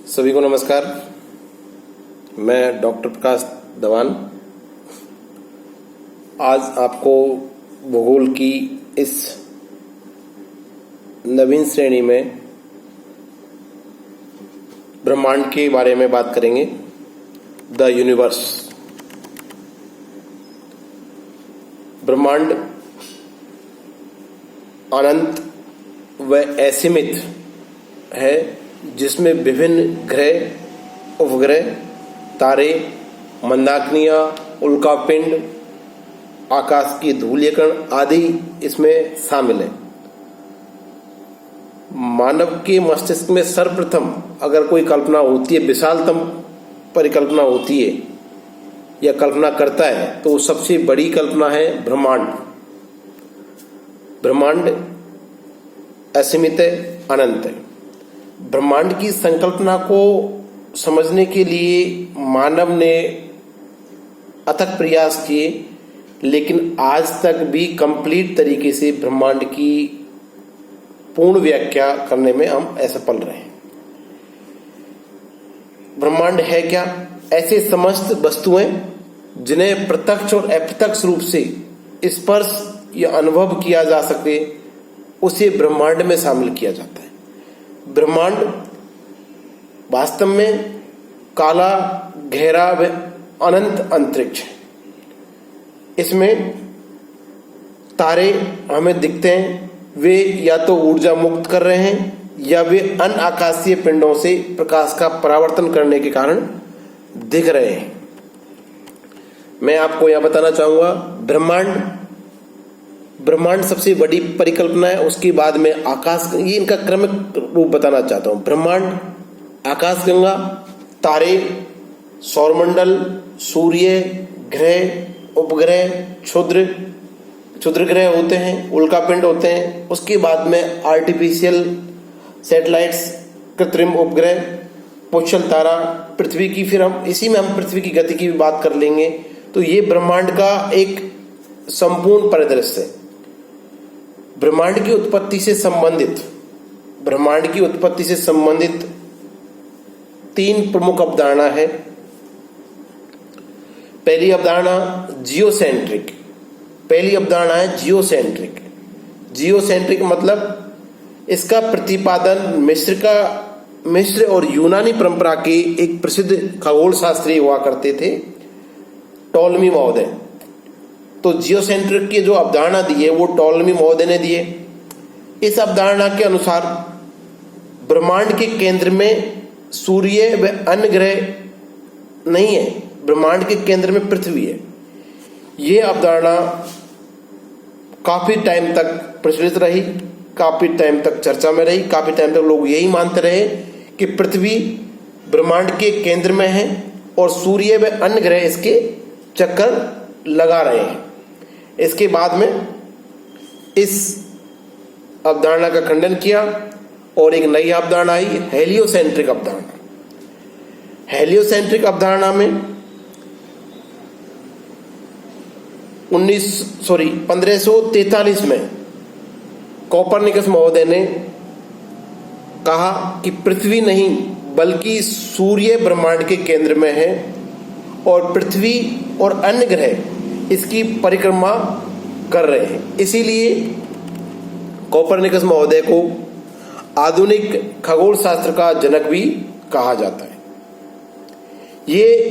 सभी को नमस्कार। मैं डॉक्टर प्रकाश दवान आज आपको भूगोल की इस नवीन श्रेणी में ब्रह्मांड के बारे में बात करेंगे। द यूनिवर्स, ब्रह्मांड अनंत व असीमित है, जिसमें विभिन्न ग्रह, उपग्रह, तारे, मंदाकिनियां, उल्कापिंड, आकाश की धूलिय कण आदि इसमें शामिल है। मानव के मस्तिष्क में सर्वप्रथम अगर कोई कल्पना होती है, विशालतम परिकल्पना होती है या कल्पना करता है, तो सबसे बड़ी कल्पना है ब्रह्मांड। ब्रह्मांड असीमित है, अनंत है। ब्रह्मांड की संकल्पना को समझने के लिए मानव ने अथक प्रयास किए, लेकिन आज तक भी कंप्लीट तरीके से ब्रह्मांड की पूर्ण व्याख्या करने में हम असफल रहे हैं। ब्रह्मांड है क्या? ऐसे समस्त वस्तुएं जिन्हें प्रत्यक्ष और अप्रत्यक्ष रूप से स्पर्श या अनुभव किया जा सके, उसे ब्रह्मांड में शामिल किया जाता है। ब्रह्मांड वास्तव में काला, गहरा व अनंत अंतरिक्ष है। इसमें तारे हमें दिखते हैं, वे या तो ऊर्जा मुक्त कर रहे हैं या वे अन्य आकाशीय पिंडों से प्रकाश का परावर्तन करने के कारण दिख रहे हैं। मैं आपको यह बताना चाहूंगा, ब्रह्मांड सबसे बड़ी परिकल्पना है। उसके बाद में आकाश, ये इनका क्रमिक रूप बताना चाहता हूं। ब्रह्मांड, आकाशगंगा, तारे, सौरमंडल, सूर्य, ग्रह, उपग्रह, क्षुद्र ग्रह होते हैं, उल्कापिंड होते हैं। उसके बाद में आर्टिफिशियल सैटेलाइट्स, कृत्रिम उपग्रह, पोषण तारा, पृथ्वी की, फिर हम इसी में हम पृथ्वी की गति की भी बात कर लेंगे। तो ये ब्रह्मांड का एक संपूर्ण परिदृश्य है। ब्रह्मांड की उत्पत्ति से संबंधित तीन प्रमुख अवधारणा है। पहली अवधारणा जियोसेंट्रिक। जियोसेंट्रिक मतलब इसका प्रतिपादन मिस्र और यूनानी परंपरा के एक प्रसिद्ध खगोल शास्त्री हुआ करते थे, टॉलमी महोदय। तो जियोसेंट्रिक की जो अवधारणा दी है वो टॉलमी महोदय ने दिए। इस अवधारणा के अनुसार ब्रह्मांड के केंद्र में सूर्य व अन्य ग्रह नहीं है, ब्रह्मांड के केंद्र में पृथ्वी है। ये अवधारणा काफी टाइम तक प्रचलित रही, काफी टाइम तक चर्चा में रही, काफी टाइम तक लोग यही मानते रहे कि पृथ्वी ब्रह्मांड के केंद्र में है और सूर्य व अन्य ग्रह इसके चक्कर लगा रहे हैं। इसके बाद में इस अवधारणा का खंडन किया और एक नई अवधारणा आई, हेलियोसेंट्रिक अवधारणा। हेलियोसेंट्रिक अवधारणा में 1543 में कोपरनिकस महोदय ने कहा कि पृथ्वी नहीं बल्कि सूर्य ब्रह्मांड के केंद्र में है और पृथ्वी और अन्य ग्रह इसकी परिक्रमा कर रहे हैं। इसीलिए कोपरनिकस महोदय को आधुनिक खगोल शास्त्र का जनक भी कहा जाता है। ये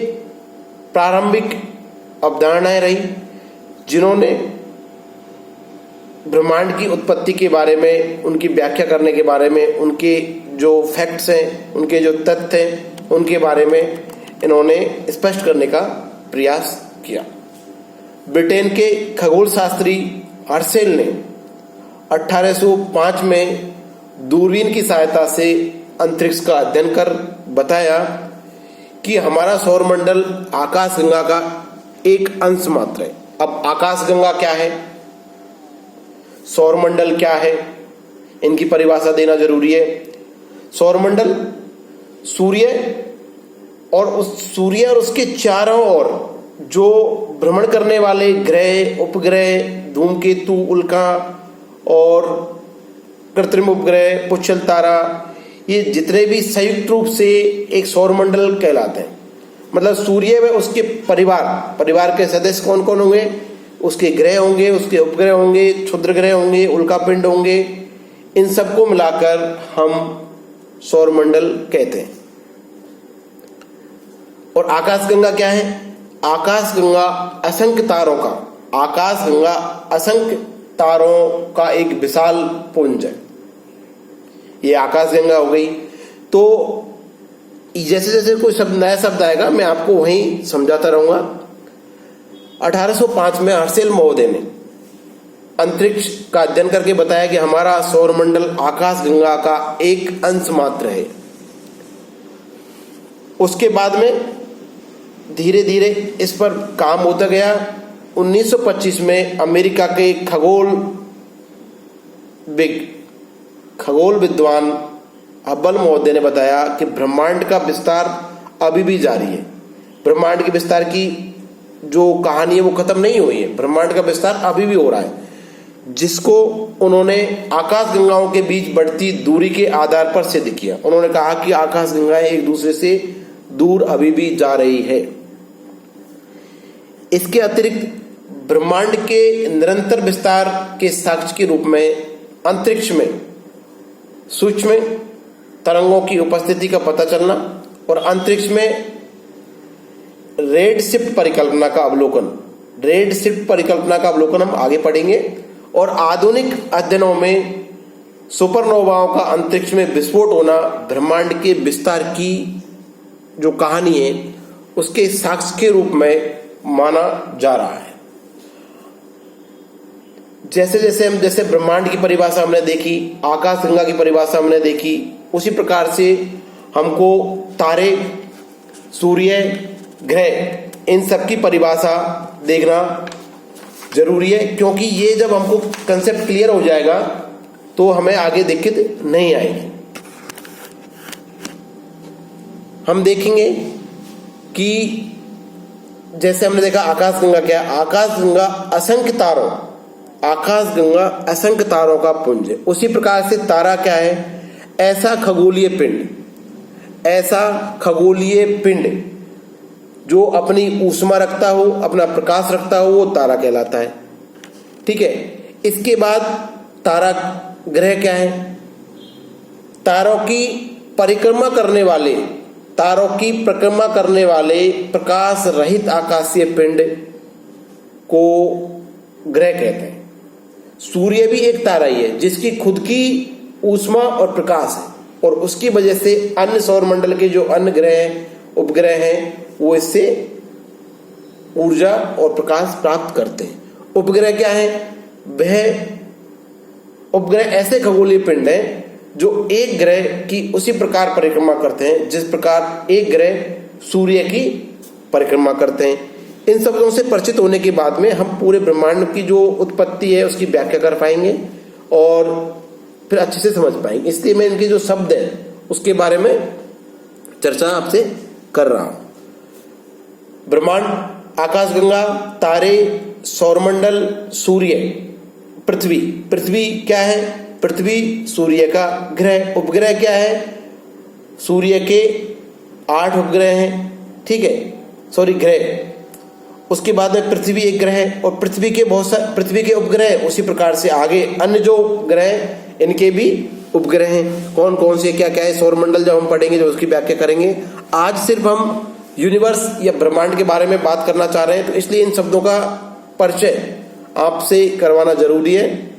प्रारंभिक अवधारणाएं रही जिन्होंने ब्रह्मांड की उत्पत्ति के बारे में, उनकी व्याख्या करने के बारे में, उनके जो फैक्ट्स हैं, उनके जो तथ्य हैं, उनके बारे में इन्होंने स्पष्ट करने का प्रयास किया। ब्रिटेन के खगोल शास्त्री हर्शेल ने 1805 में दूरबीन की सहायता से अंतरिक्ष का अध्ययन कर बताया कि हमारा सौरमंडल आकाशगंगा का एक अंश मात्र है। अब आकाशगंगा क्या है, सौरमंडल क्या है, इनकी परिभाषा देना जरूरी है। सौरमंडल सूर्य और उसके चारों ओर जो भ्रमण करने वाले ग्रह, उपग्रह, धूमकेतु, उल्का और कृत्रिम उपग्रह, पुच्छल तारा, ये जितने भी संयुक्त रूप से एक सौरमंडल कहलाते हैं। मतलब सूर्य व उसके परिवार के सदस्य कौन कौन होंगे, उसके ग्रह होंगे, उसके उपग्रह होंगे, क्षुद्र ग्रह होंगे, उल्कापिंड होंगे, इन सबको मिलाकर हम सौरमंडल कहते हैं। और आकाशगंगा क्या है? आकाशगंगा असंख्य तारों का एक विशाल पुंज है। ये आकाशगंगा हो गई। तो जैसे जैसे कोई शब्द नया शब्द आएगा मैं आपको वहीं समझाता रहूंगा। 1805 में हर्शेल महोदय ने अंतरिक्ष का अध्ययन करके बताया कि हमारा सौरमंडल आकाशगंगा का एक अंश मात्र है। उसके बाद में धीरे धीरे इस पर काम होता गया। 1925 में अमेरिका के खगोल विद्वान हब्बल महोदय ने बताया कि ब्रह्मांड का विस्तार अभी भी जारी है। ब्रह्मांड के विस्तार की जो कहानी है वो खत्म नहीं हुई है, ब्रह्मांड का विस्तार अभी भी हो रहा है, जिसको उन्होंने आकाशगंगाओं के बीच बढ़ती दूरी के आधार पर सिद्ध किया। उन्होंने कहा कि आकाशगंगाएं एक दूसरे से दूर अभी भी जा रही है। इसके अतिरिक्त ब्रह्मांड के निरंतर विस्तार के साक्ष्य के रूप में अंतरिक्ष में सूक्ष्म तरंगों की उपस्थिति का पता चलना और अंतरिक्ष में रेडशिफ्ट परिकल्पना का अवलोकन हम आगे पढ़ेंगे। और आधुनिक अध्ययनों में सुपरनोवाओं का अंतरिक्ष में विस्फोट होना ब्रह्मांड के विस्तार की जो कहानी है उसके साक्ष्य के रूप में माना जा रहा है। जैसे ब्रह्मांड की परिभाषा हमने देखी, आकाशगंगा की परिभाषा हमने देखी, उसी प्रकार से हमको तारे, सूर्य, ग्रह, इन सब की परिभाषा देखना जरूरी है, क्योंकि ये जब हमको कंसेप्ट क्लियर हो जाएगा तो हमें आगे दिक्कत नहीं आएगी। हम देखेंगे कि जैसे हमने देखा आकाशगंगा क्या है, आकाशगंगा असंख्य तारों का पुंज है। उसी प्रकार से तारा क्या है? ऐसा खगोलीय पिंड जो अपनी ऊष्मा रखता हो, अपना प्रकाश रखता हो, वो तारा कहलाता है। ठीक है। इसके बाद तारा ग्रह क्या है? तारों की परिक्रमा करने वाले प्रकाश रहित आकाशीय पिंड को ग्रह कहते हैं। सूर्य भी एक तारा ही है जिसकी खुद की ऊष्मा और प्रकाश है, और उसकी वजह से अन्य सौरमंडल के जो अन्य ग्रह हैं, उपग्रह हैं, वो इससे ऊर्जा और प्रकाश प्राप्त करते हैं। उपग्रह क्या है? वह उपग्रह ऐसे खगोलीय पिंड हैं जो एक ग्रह की उसी प्रकार परिक्रमा करते हैं जिस प्रकार एक ग्रह सूर्य की परिक्रमा करते हैं। इन शब्दों से परिचित होने के बाद में हम पूरे ब्रह्मांड की जो उत्पत्ति है उसकी व्याख्या कर पाएंगे और फिर अच्छे से समझ पाएंगे। इसलिए मैं इनके जो शब्द है उसके बारे में चर्चा आपसे कर रहा हूं। ब्रह्मांड, आकाशगंगा, तारे, सौरमंडल, सूर्य, पृथ्वी क्या है? पृथ्वी सूर्य का ग्रह। उपग्रह क्या है? सूर्य के 8 उपग्रह हैं। ठीक है, ग्रह। उसके बाद में पृथ्वी एक ग्रह है और पृथ्वी के उपग्रह, उसी प्रकार से आगे अन्य जो ग्रह इनके भी उपग्रह हैं। कौन कौन से, क्या क्या है सौरमंडल, जब हम पढ़ेंगे जो उसकी व्याख्या करेंगे। आज सिर्फ हम यूनिवर्स या ब्रह्मांड के बारे में बात करना चाह रहे हैं, तो इसलिए इन शब्दों का परिचय आपसे करवाना जरूरी है।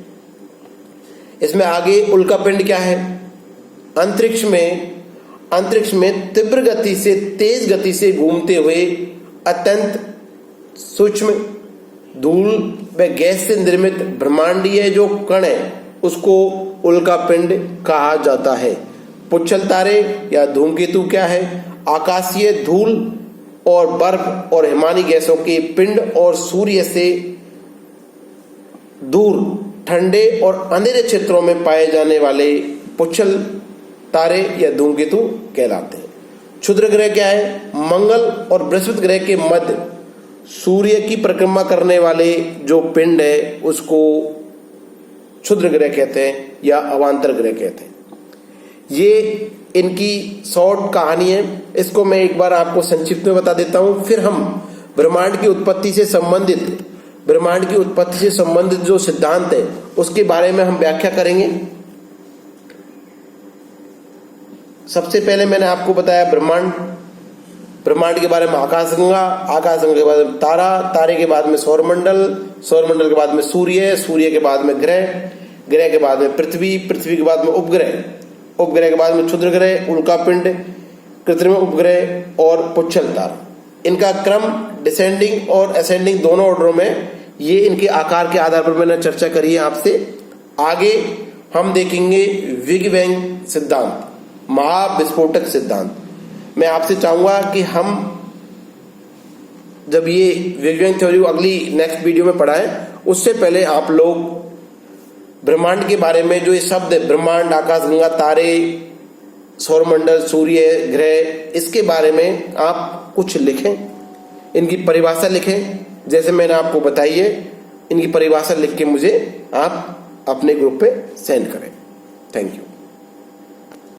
इसमें आगे उल्कापिंड क्या है? अंतरिक्ष में तीव्र गति से, तेज गति से घूमते हुए अत्यंत सूक्ष्म धूल व गैस से निर्मित ब्रह्मांडीय जो कण है उसको उल्कापिंड कहा जाता है। पुच्छल तारे या धूमकेतु क्या है? आकाशीय धूल और बर्फ और हिमानी गैसों के पिंड और सूर्य से दूर ठंडे और अंधेरे क्षेत्रों में पाए जाने वाले पुच्छल तारे या धूमकेतु कहलाते हैं। क्षुद्र ग्रह क्या है? मंगल और बृहस्पति ग्रह के मध्य सूर्य की परिक्रमा करने वाले जो पिंड है उसको क्षुद्र ग्रह कहते हैं या अवांतर ग्रह कहते हैं। ये इनकी शॉर्ट कहानी है। इसको मैं एक बार आपको संक्षिप्त में बता देता हूं, फिर हम ब्रह्मांड की उत्पत्ति से संबंधित जो सिद्धांत है उसके बारे में हम व्याख्या करेंगे। सबसे पहले मैंने आपको बताया ब्रह्मांड के बारे में आकाशगंगा के बाद में तारे के बाद में सौरमंडल के बाद में सूर्य के बाद में ग्रह के बाद में पृथ्वी के बाद में उपग्रह के बाद में क्षुद्र ग्रह, उल्कापिंड, कृत्रिम उपग्रह और पुच्छल तारा। इनका क्रम डिसेंडिंग और असेंडिंग दोनों ऑर्डरों में, ये इनके आकार के आधार पर मैंने चर्चा करी है आपसे। आगे हम देखेंगे बिग बैंग सिद्धांत, महाविस्फोटक सिद्धांत। मैं आपसे चाहूंगा कि हम जब ये बिग बैंग थ्योरी को अगली नेक्स्ट वीडियो में पढ़ाएं, उससे पहले आप लोग ब्रह्मांड के बारे में जो ये शब्द है, ब्रह्मांड, आकाशगंगा, तारे, सौरमंडल, सूर्य, ग्रह, इसके बारे में आप कुछ लिखें, इनकी परिभाषा लिखें जैसे मैंने आपको बताई है। इनकी परिभाषा लिख के मुझे आप अपने ग्रुप पे सेंड करें। Thank you.